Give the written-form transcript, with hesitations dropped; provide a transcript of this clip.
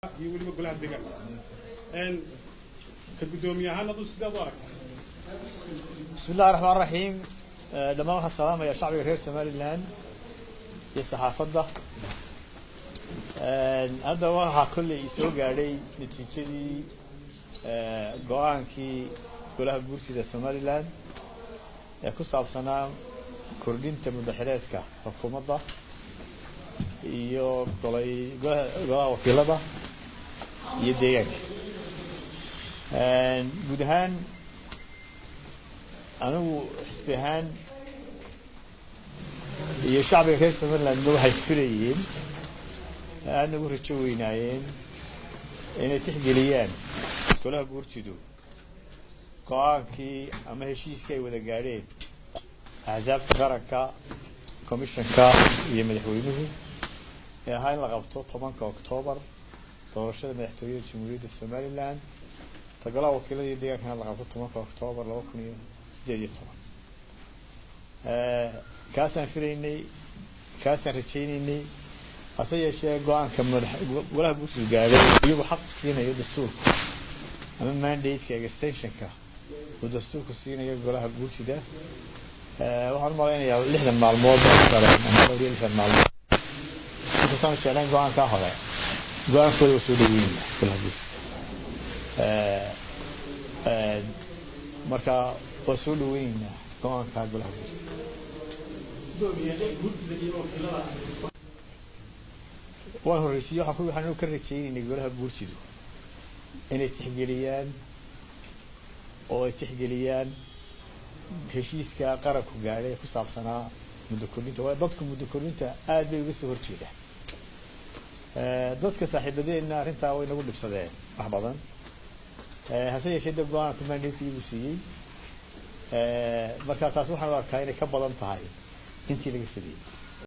يقول لي بقول هالدقة إن كقدومي هذا نص ده بارك. بسم الله الرحمن الرحيم. لما السلام يا شعب غير سمال الآن يستحافظه. هذا واحد كل يسوق عليه نتيجة قوان كي كلها بورسي ده سمال الآن يكسب سنة كردين تمدحراتك حكومة ده iyo golaha wakiilada iyo deegaanka guud ahaan anigu xisbi ahaan iyo shacbiga reer Somaliland waxay filayeen aadna ugu rajo weynaayeen inay tixgeliyaan golaha guurtidu go'aankii ama heshiiskii ay wada gaadheen axsaabta qaranka komishanka iyo madaxweynuhu هاي لقبته 8 أكتوبر doorashada madaxtooyada Jamhuuriyadda Somaliland tagala wakiilada deegaanka kan laqabto 8 October 2018 kaasan filaynay kaasan rajaynay hase yeeshee go'aanka golaha guurtidu gaaray iyagu xaq siinayo dastuurka ama mandate-ka extension-ka oo dastuurku siinayo golaha guurtida waxaan maleynayaa 60 maalmood ama 60 maalmood كان شغلان قوان كهذا قوان كل وسوديين كلها بس مركا وسوديين قوان كلها بس وهو الرئيسي حكوا حنو كرتين إن يقولها بورتيدو إن التحقيليان أو التحقيليان هشيس كقرب كجاري كسب سنة مدكورين توا ضدكم مدكورين تا أدي بس هرتيده dadka saaxiibadeena arinta way nagu dibsadeen wax badan hase yeeshee go'aan kumandiisku igu siiyay marka taas waxaan u arkaa inay ka badan tahay intii laga fidiyay